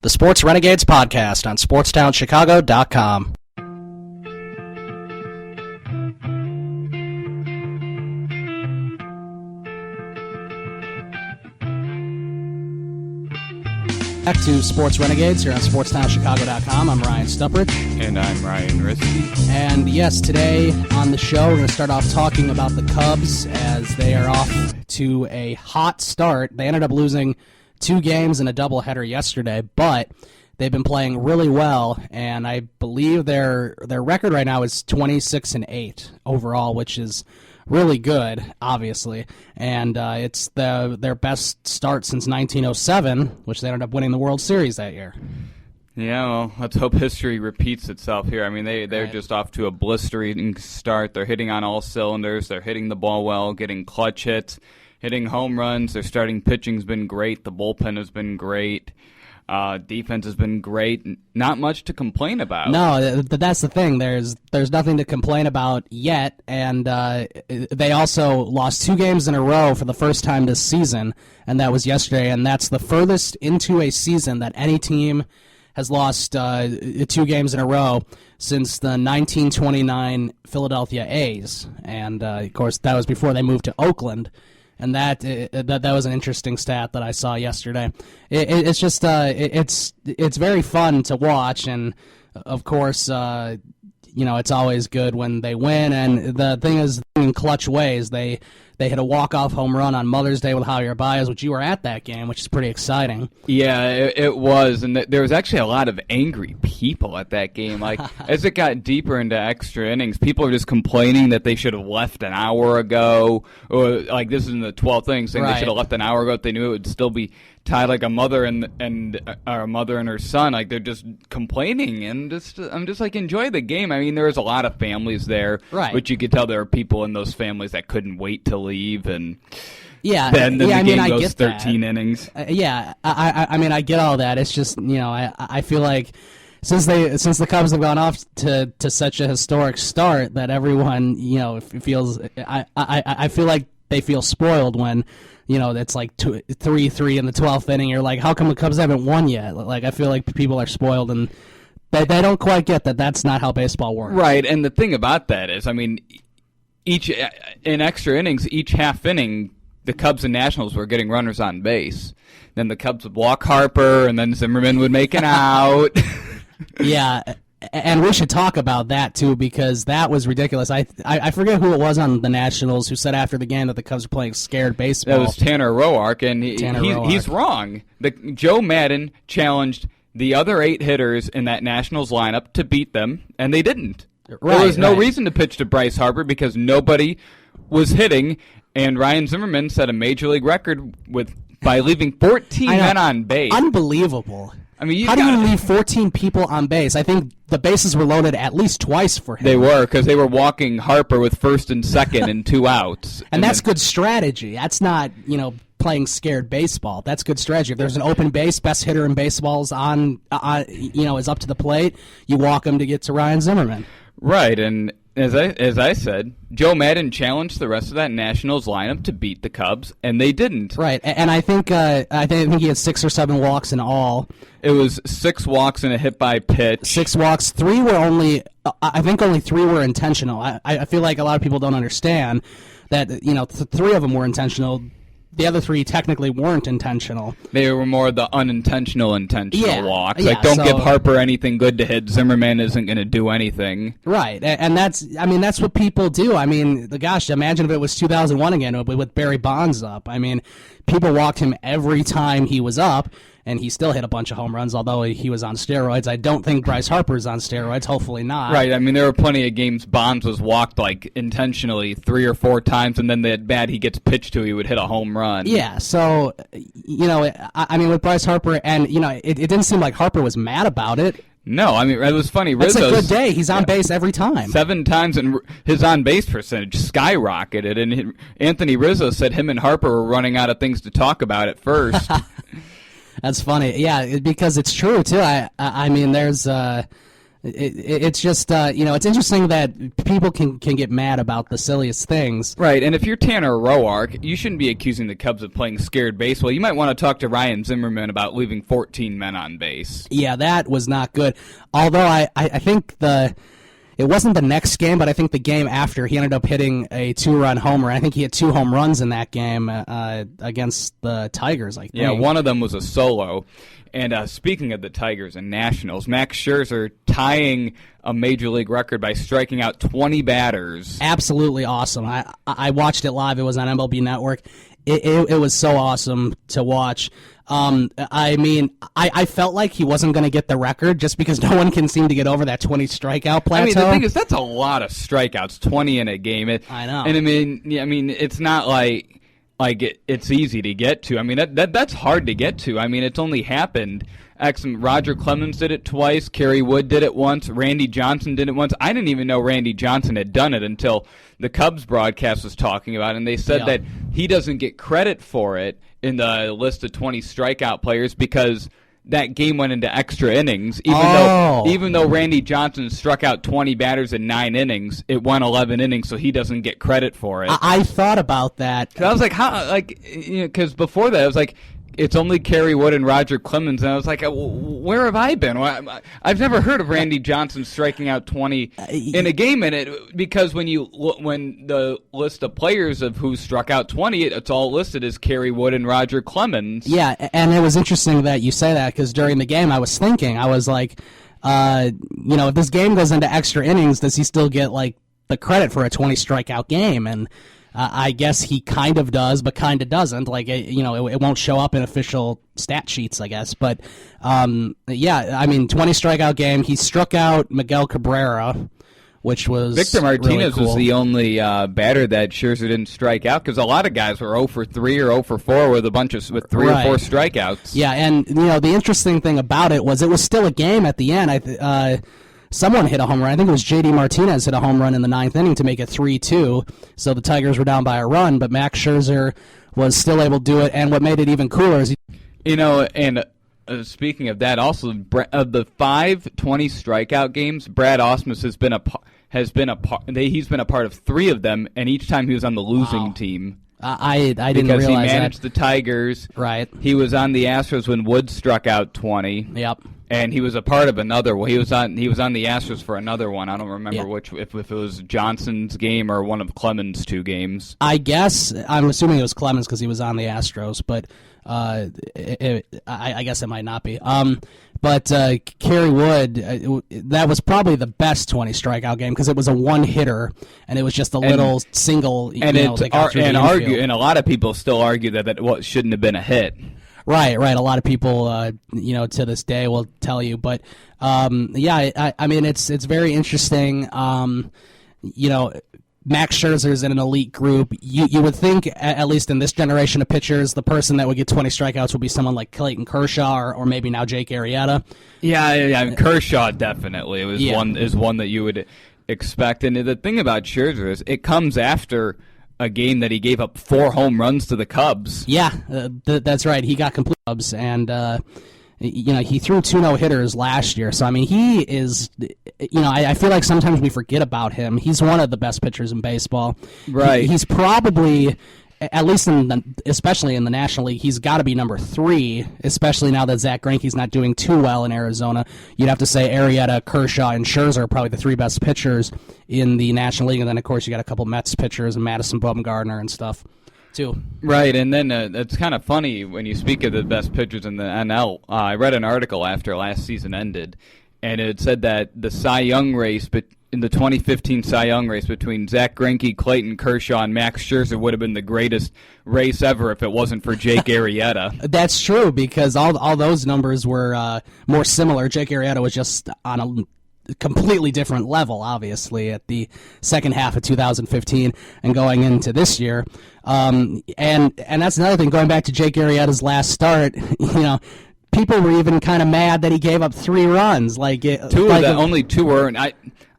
The Sports Renegades podcast on SportsTownChicago.com. Back to Sports Renegades here on SportsTownChicago.com. I'm Ryan Stuprich. And I'm Ryan Risky. And yes, today on the show we're going to start off talking about the Cubs as they are off to a hot start. They ended up losing 2 games in a doubleheader yesterday, but they've been playing really well, and I believe their record right now is 26-8 overall, which is really good, obviously, and it's their best start since 1907, which they ended up winning the World Series that year. Yeah, well, let's hope history repeats itself here. I mean, they're just off to a blistering start. They're hitting on all cylinders. They're hitting the ball well, getting clutch hits, hitting home runs. Their starting pitching's been great. The bullpen has been great. Defense has been great. Not much to complain about. No, that's the thing. There's nothing to complain about yet, and they also lost 2 games in a row for the first time this season, and that was yesterday, and that's the furthest into a season that any team has lost 2 games in a row since the 1929 Philadelphia A's, and of course that was before they moved to Oakland. And that was an interesting stat that I saw yesterday. It's just it's very fun to watch, and of course it's always good when they win. And the thing is, in clutch ways, they hit a walk-off home run on Mother's Day with Javier Baez, which you were at that game, which is pretty exciting. Yeah, it was, and there was actually a lot of angry people at that game. Like, as it got deeper into extra innings, people were just complaining that they should have left an hour ago, or like this is in the 12th inning, saying they should have left an hour ago if they knew it would still be tied, like a mother and a mother and her son. Like, they're just complaining, and I'm just like, enjoy the game. I mean, there was a lot of families there, which you could tell there were people in those families that couldn't wait to leave, and then the game goes 13 innings. I mean, I get all that. It's just, I feel like since the Cubs have gone off to such a historic start that everyone, feels. I feel like they feel spoiled when, it's like 3-3 in the 12th inning. You're like, how come the Cubs haven't won yet? Like, I feel like people are spoiled, and they don't quite get that that's not how baseball works. Right, and the thing about that is, I mean, in extra innings, each half inning, the Cubs and Nationals were getting runners on base. Then the Cubs would walk Harper, and then Zimmerman would make an out. Yeah, and we should talk about that, too, because that was ridiculous. I forget who it was on the Nationals who said after the game that the Cubs were playing scared baseball. That was Tanner Roark, and he's wrong. Joe Maddon challenged the other 8 hitters in that Nationals lineup to beat them, and they didn't. There was no reason to pitch to Bryce Harper because nobody was hitting, and Ryan Zimmerman set a Major League record by leaving 14 men on base. Unbelievable. I mean, how do you leave 14 people on base? I think the bases were loaded at least twice for him. They were, because they were walking Harper with first and second and 2 outs. And that's good strategy. That's not, playing scared baseball. That's good strategy. If there's an open base, best hitter in baseball's is up to the plate, you walk him to get to Ryan Zimmerman. Right, and as I said, Joe Maddon challenged the rest of that Nationals lineup to beat the Cubs, and they didn't. Right, and I think he had 6 or 7 walks in all. It was 6 walks and a hit by pitch. 6 walks. 3 were only 3 were intentional. I feel like a lot of people don't understand that 3 of them were intentional. The other 3 technically weren't intentional. They were more the intentional walks. Like, don't give Harper anything good to hit. Zimmerman isn't going to do anything. Right, and that's what people do. I mean, gosh, imagine if it was 2001 again with Barry Bonds up. I mean, people walked him every time he was up, and he still hit a bunch of home runs, although he was on steroids. I don't think Bryce Harper's on steroids, hopefully not. Right, I mean, there were plenty of games Bonds was walked, like, intentionally 3 or 4 times, and then the at-bat he gets pitched to, he would hit a home run. Yeah, so, with Bryce Harper, and, it didn't seem like Harper was mad about it. No, I mean, it was funny. It's a good day. He's on base every time. 7 times, and his on-base percentage skyrocketed. And Anthony Rizzo said him and Harper were running out of things to talk about at first. That's funny. Yeah, because it's true, too. I mean, there's It's just, it's interesting that people can get mad about the silliest things. Right, and if you're Tanner Roark, you shouldn't be accusing the Cubs of playing scared baseball. You might want to talk to Ryan Zimmerman about leaving 14 men on base. Yeah, that was not good. Although I think it wasn't the next game, but I think the game after, he ended up hitting a 2-run homer. I think he had 2 home runs in that game against the Tigers, I think. Yeah, one of them was a solo. And speaking of the Tigers and Nationals, Max Scherzer tying a Major League record by striking out 20 batters. Absolutely awesome. I watched it live. It was on MLB Network. It was so awesome to watch. I felt like he wasn't going to get the record just because no one can seem to get over that 20 strikeout plateau. I mean, the thing is, that's a lot of strikeouts, 20 in a game. I know. And it's not like it's easy to get to. I mean, that's hard to get to. I mean, it's only happened. Roger Clemens did it twice. Kerry Wood did it once. Randy Johnson did it once. I didn't even know Randy Johnson had done it until the Cubs broadcast was talking about it, and they said that he doesn't get credit for it in the list of 20 strikeout players because that game went into extra innings. Even though Randy Johnson struck out 20 batters in 9 innings, it went 11 innings, so he doesn't get credit for it. I thought about that. I was like, how? Like, because before that, I was like, it's only Kerry Wood and Roger Clemens, and I was like, where have I been? I've never heard of Randy Johnson striking out 20 in a game because when the list of players of who struck out 20, it's all listed as Kerry Wood and Roger Clemens. Yeah, and it was interesting that you say that because during the game I was like, if this game goes into extra innings, does he still get like the credit for a 20 strikeout game? And I guess he kind of does, but kind of doesn't. Like, it won't show up in official stat sheets, I guess. But, 20 strikeout game. He struck out Miguel Cabrera, which was Victor Martinez really cool. was the only batter that Scherzer didn't strike out because a lot of guys were 0 for 3 or 0 for 4 with 3 or 4 strikeouts. Yeah, and the interesting thing about it was still a game at the end. Someone hit a home run. I think it was J.D. Martinez hit a home run in the 9th inning to make it 3-2. So the Tigers were down by a run, but Max Scherzer was still able to do it. And what made it even cooler is speaking of that, also of the 5 20 strikeout games, Brad Ausmus has been a part. He's been a part of 3 of them, and each time he was on the losing team. I didn't realize because he managed the Tigers. Right. He was on the Astros when Wood struck out 20. Yep. And he was a part of another one. He was on the Astros for another one. I don't remember which, if it was Johnson's game or one of Clemens' 2 games. I'm assuming it was Clemens because he was on the Astros, but I guess it might not be. But Kerry Wood, that was probably the best 20 strikeout game because it was a one-hitter, and it was just a little single. And a lot of people still argue that shouldn't have been a hit. Right. A lot of people, to this day will tell you. But, it's very interesting. Max Scherzer's in an elite group. You would think, at least in this generation of pitchers, the person that would get 20 strikeouts would be someone like Clayton Kershaw or maybe now Jake Arrieta. Yeah, Kershaw definitely is one that you would expect. And the thing about Scherzer is it comes after a game that he gave up 4 home runs to the Cubs. Yeah, that's right. He got complete Cubs, and he threw 2 no-hitters last year. So, I mean, he is, I feel like sometimes we forget about him. He's one of the best pitchers in baseball. Right. He's probably, at least especially in the National League, he's got to be number 3, especially now that Zach Greinke's not doing too well in Arizona. You'd have to say Arrieta, Kershaw, and Scherzer are probably the 3 best pitchers in the National League. And then, of course, you got a couple Mets pitchers and Madison Bumgarner and stuff, too. Right, and then it's kind of funny when you speak of the best pitchers in the NL. I read an article after last season ended, and it said that the Cy Young race, in the 2015 Cy Young race between Zach Greinke, Clayton Kershaw, and Max Scherzer would have been the greatest race ever if it wasn't for Jake Arrieta. That's true, because all those numbers were more similar. Jake Arrieta was just on a completely different level, obviously, at the second half of 2015 and going into this year. And that's another thing, going back to Jake Arrieta's last start, people were even kind of mad that he gave up 3 runs. Only 2 were, and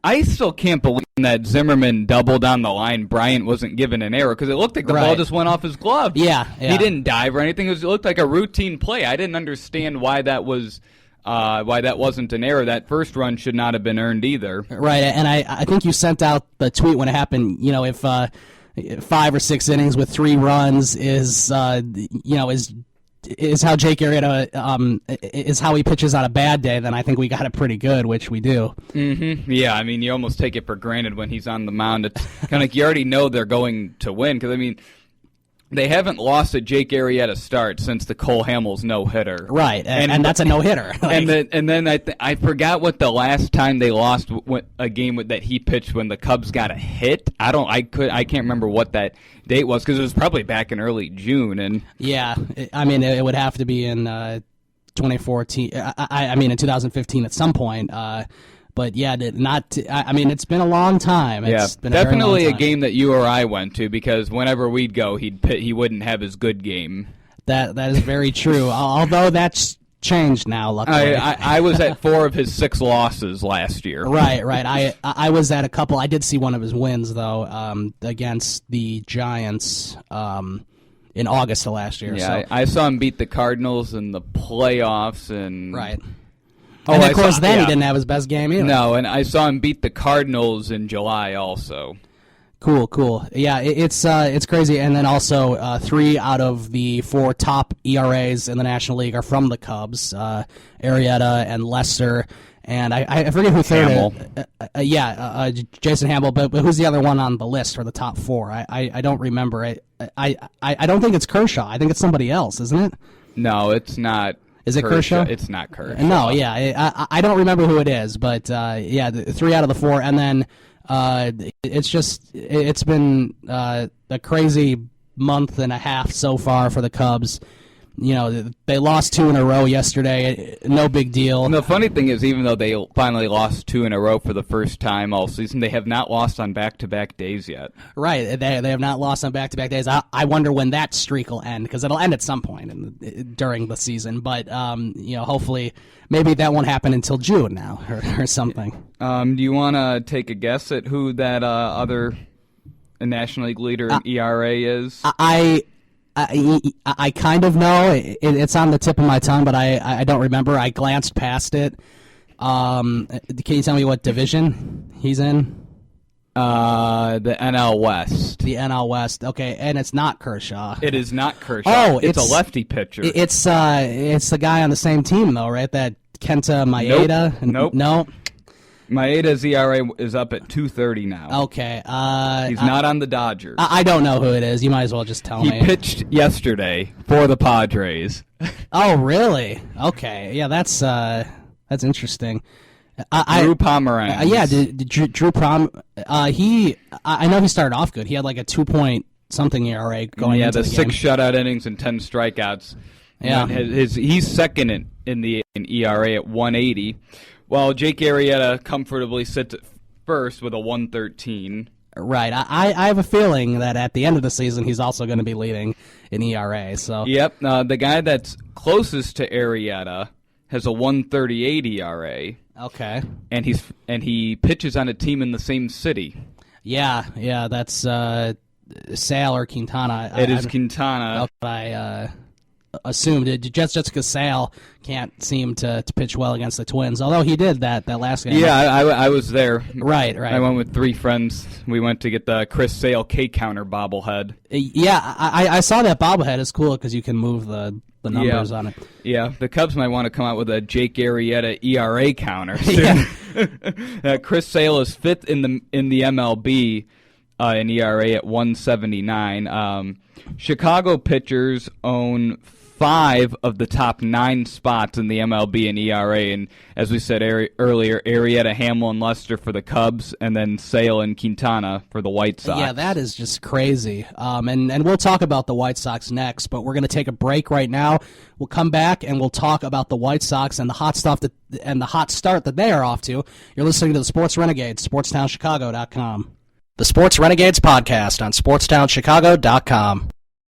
I still can't believe that Zimmerman doubled on the line. Bryant wasn't given an error because it looked like the ball just went off his glove. Yeah. He didn't dive or anything. It looked like a routine play. I didn't understand why that was why that wasn't an error. That first run should not have been earned either. Right, and I think you sent out the tweet when it happened. If 5 or 6 innings with 3 runs is how Jake Arrieta is how he pitches on a bad day, then I think we got it pretty good, which we do. Mm-hmm. Yeah, I mean, you almost take it for granted when he's on the mound. It's kind of like you already know they're going to win because, I mean, they haven't lost a Jake Arrieta start since the Cole Hamels no-hitter. Right, and that's a no-hitter. And then I forgot what the last time they lost a game that he pitched when the Cubs got a hit. I can't remember what that date was because it was probably back in early June. And yeah, I mean it would have to be in 2014. I mean in 2015 at some point. But yeah, I mean, it's been a long time. It's been definitely a game that you or I went to because whenever we'd go, he wouldn't have his good game. That is very true. Although that's changed now. Luckily, I was at 4 of his 6 losses last year. Right. I was at a couple. I did see one of his wins though, against the Giants. In August of last year. Yeah, so. I saw him beat the Cardinals in the playoffs and right. And of course, then he didn't have his best game either. No, and I saw him beat the Cardinals in July also. Cool. Yeah, it's crazy. And then also 3 out of the 4 top ERAs in the National League are from the Cubs, Arrieta and Lester. And I forget who third. Jason Hammel. But who's the other one on the list for the top 4? I don't remember. I don't think it's Kershaw. I think it's somebody else, isn't it? No, it's not. Is it Kershaw? It's not Kershaw. No, yeah, I don't remember who it is, but 3 out of the 4, and then it's been a crazy month and a half so far for the Cubs. They lost 2 in a row yesterday. No big deal. And the funny thing is, even though they finally lost 2 in a row for the first time all season, they have not lost on back-to-back days yet. Right, they have not lost on back-to-back days. I wonder when that streak will end, because it'll end at some point during the season. But hopefully, maybe that won't happen until June now or something. Do you want to take a guess at who that other National League leader in ERA is? I kind of know. It's on the tip of my tongue, but I don't remember. I glanced past it. Can you tell me what division he's in? The NL West. The NL West. Okay, and it's not Kershaw. It is not Kershaw. Oh, it's a lefty pitcher. It's the guy on the same team though, right? That Kenta Maeda. Nope. No. Maeda's ERA is up at 2.30 now. Okay. He's not on the Dodgers. I don't know who it is. You might as well just tell me. He pitched yesterday for the Padres. Oh, really? Okay. Yeah, that's interesting. Drew Pomeranz. Drew Prom. I know he started off good. He had like a 2-point-something ERA going into the game. 6 shutout innings and 10 strikeouts. Yeah. He's second in ERA at 1.80. While Jake Arrieta comfortably sits at first with a 1.13. Right. I have a feeling that at the end of the season he's also going to be leading in ERA. So. Yep. The guy that's closest to Arrieta has a 1.38 ERA. Okay. And he pitches on a team in the same city. Yeah. That's Sale or Quintana. It is Quintana. I assumed it just because Sale can't seem to pitch well against the Twins, although he did that last game. Yeah, I was there. Right. I went with 3 friends. We went to get the Chris Sale K-counter bobblehead. Yeah, I saw that bobblehead. It's cool because you can move the numbers on it. Yeah, the Cubs might want to come out with a Jake Arrieta ERA counter soon. Yeah. Chris Sale is 5th in the MLB in ERA at 1.79. Chicago pitchers own 5 of the top 9 spots in the MLB in ERA, and as we said earlier, Arrieta, Hammel, and Lester for the Cubs, and then Sale and Quintana for the White Sox. Yeah, that is just crazy. And we'll talk about the White Sox next, but we're going to take a break right now. We'll come back and we'll talk about the White Sox and the hot stuff and the hot start that they are off to. You're listening to the Sports Renegades, SportsTownChicago.com. The Sports Renegades podcast on SportsTownChicago.com.